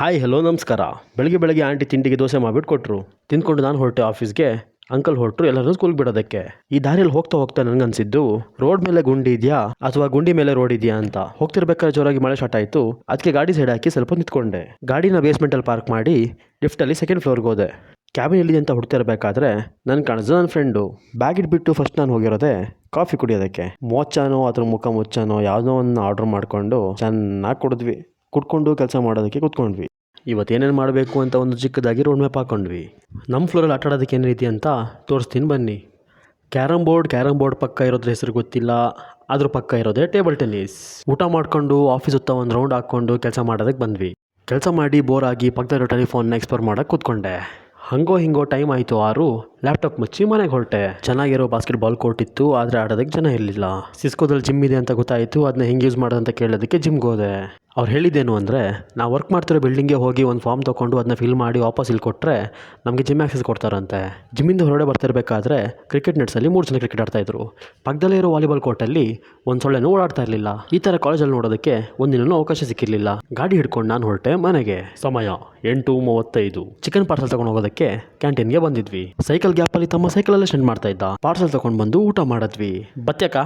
Hi hello ನಮಸ್ಕಾರ. ಬೆಳಗ್ಗೆ ಬೆಳಗ್ಗೆ ಆಂಟಿ ತಿಂಡಿಗೆ ದೋಸೆ ಮಾಡಿಬಿಟ್ಟು ಕೊಟ್ಟರು. ತಿಂದ್ಕೊಂಡು ನಾನು ಹೊರಟೆ ಆಫೀಸ್ಗೆ. ಅಂಕಲ್ ಹೊರಟರು ಎಲ್ಲರೂ ಸ್ಕೂಲ್ಗೆ ಬಿಡೋದಕ್ಕೆ. ಈ ದಾರಿಯಲ್ಲಿ ಹೋಗ್ತಾ ಹೋಗ್ತಾ ನನಗನ್ಸಿದ್ದು, ರೋಡ್ ಮೇಲೆ ಗುಂಡಿ ಇದೆಯಾ ಅಥವಾ ಗುಂಡಿ ಮೇಲೆ ರೋಡ್ ಇದೆಯಾ ಅಂತ. ಹೋಗ್ತಿರ್ಬೇಕಾದ್ರೆ ಜೋರಾಗಿ ಮಳೆ ಸ್ಟಾರ್ಟ್ ಆಯಿತು. ಅದಕ್ಕೆ ಗಾಡಿ ಸೈಡ್ ಹಾಕಿ ಸ್ವಲ್ಪ ನಿಂತ್ಕೊಂಡೆ. ಗಾಡಿನ ಬೇಸ್ಮೆಂಟಲ್ಲಿ ಪಾರ್ಕ್ ಮಾಡಿ ಲಿಫ್ಟಲ್ಲಿ ಸೆಕೆಂಡ್ ಫ್ಲೋರ್ಗೆ ಹೋದೆ. ಕ್ಯಾಬಿನ್ ಎಲ್ಲಿದೆ ಅಂತ ಹುಡ್ತಿರ್ಬೇಕಾದ್ರೆ ನನ್ನ ಕಾಣಿಸ್ದು ನನ್ನ ಫ್ರೆಂಡು. ಬ್ಯಾಗ್ ಇಟ್ಬಿಟ್ಟು ಫಸ್ಟ್ ನಾನು ಹೋಗಿರೋದೆ ಕಾಫಿ ಕುಡಿಯೋದಕ್ಕೆ. ಮೋಚಾನೋ ಅದ್ರ ಮುಖ ಮುಚ್ಚಾನೋ ಯಾವುದೋ ಒಂದು ಆರ್ಡ್ರ್ ಮಾಡಿಕೊಂಡು ಚೆನ್ನಾಗಿ ಕುಡಿದ್ವಿ. ಕುಡ್ಕೊಂಡು ಕೆಲಸ ಮಾಡೋದಕ್ಕೆ ಕೂತ್ಕೊಂಡ್ವಿ. ಇವತ್ತೇನೇನು ಮಾಡಬೇಕು ಅಂತ ಒಂದು ಚಿಕ್ಕದಾಗಿ ರೋಡ್ ಮ್ಯಾಪ್ ಹಾಕ್ಕೊಂಡ್ವಿ. ನಮ್ಮ ಫ್ಲೋರಲ್ಲಿ ಆಟ ಆಡೋದಕ್ಕೆ ಏನು ರೀತಿ ಅಂತ ತೋರಿಸ್ತೀನಿ ಬನ್ನಿ. ಕ್ಯಾರಮ್ ಬೋರ್ಡ್ ಪಕ್ಕ ಇರೋದ್ರ ಹೆಸರು ಗೊತ್ತಿಲ್ಲ, ಅದ್ರ ಪಕ್ಕ ಇರೋದೇ ಟೇಬಲ್ ಟೆನ್ನಿಸ್. ಊಟ ಮಾಡಿಕೊಂಡು ಆಫೀಸ್ ಹೊತ್ತ ಒಂದು ರೌಂಡ್ ಹಾಕ್ಕೊಂಡು ಕೆಲಸ ಮಾಡೋದಕ್ಕೆ ಬಂದ್ವಿ. ಕೆಲಸ ಮಾಡಿ ಬೋರ್ ಆಗಿ ಪಕ್ಕದಲ್ಲಿರೋ ಟೆಲಿಫೋನ್ನ ಎಕ್ಸ್ಪ್ಲೋರ್ ಮಾಡೋಕ್ಕೆ ಕೂತ್ಕೊಂಡೆ. ಹಂಗೋ ಹಿಂಗೋ ಟೈಮ್ ಆಯಿತು 6. ಲ್ಯಾಪ್ಟಾಪ್ ಮುಚ್ಚಿ ಮನೆಗೆ ಹೊರಟೆ. ಚೆನ್ನಾಗಿರೋ ಬಾಸ್ಕೆಟ್ಬಾಲ್ ಕೋರ್ಟ್ ಇತ್ತು, ಆದರೆ ಆಡೋದಕ್ಕೆ ಜನ ಇರಲಿಲ್ಲ. ಸಿಸ್ಕೋದಲ್ಲಿ ಜಿಮ್ ಇದೆ ಅಂತ ಗೊತ್ತಾಯಿತು. ಅದನ್ನ ಹೆಂಗೆ ಯೂಸ್ ಮಾಡೋದಂತ ಕೇಳೋದಕ್ಕೆ ಜಿಮ್ಗೆ ಹೋದೆ. ಅವ್ರು ಹೇಳಿದ್ದೇನು ಅಂದರೆ, ನಾವು ವರ್ಕ್ ಮಾಡ್ತಿರೋ ಬಿಲ್ಡಿಂಗ್ಗೆ ಹೋಗಿ ಒಂದು ಫಾರ್ಮ್ ತೊಗೊಂಡು ಅದನ್ನ ಫಿಲ್ ಮಾಡಿ ವಾಪಸ್ ಇಲ್ಲಿ ಕೊಟ್ಟರೆ ನಮಗೆ ಜಿಮ್ ಆಕ್ಸೆಸ್ ಕೊಡ್ತಾರಂತೆ. ಜಿಮ್ಮಿಂದ ಹೊರಗಡೆ ಬರ್ತಿರ್ಬೇಕಾದ್ರೆ ಕ್ರಿಕೆಟ್ ನೆಟ್ಸಲ್ಲಿ 3 ಜನ ಕ್ರಿಕೆಟ್ ಆಡ್ತಾಯಿದ್ರು. ಪಕ್ಕದಲ್ಲೇ ಇರೋ ವಾಲಿಬಾಲ್ ಕೋರ್ಟಲ್ಲಿ ಒಂದು ಸೊಳ್ಳೆನೂ ಓಡಾಡ್ತಾ ಇರಲಿಲ್ಲ. ಈ ಥರ ಕಾಲೇಜಲ್ಲಿ ನೋಡೋದಕ್ಕೆ ಒಂದಿನೂ ಅವಕಾಶ ಸಿಕ್ಕಿರಲಿಲ್ಲ. ಗಾಡಿ ಹಿಡ್ಕೊಂಡು ನಾನು ಹೊರಟೆ ಮನೆಗೆ. ಸಮಯ 8:35. ಚಿಕನ್ ಪಾರ್ಸಲ್ ತೊಗೊಂಡು ಹೋಗೋದಕ್ಕೆ ಕ್ಯಾಂಟೀನ್ಗೆ ಬಂದಿದ್ವಿ. ಸೈಕಲ್ ಗ್ಯಾಪಲ್ಲಿ ತಮ್ಮ ಸೈಕಲಲ್ಲೇ ಸ್ಟೆಂಡ್ ಮಾಡ್ತಾ ಇದ್ದ. ಪಾರ್ಸಲ್ ತೊಗೊಂಡು ಬಂದು ಊಟ ಮಾಡಿದ್ವಿ. ಬತ್ತ್ಯಾಕ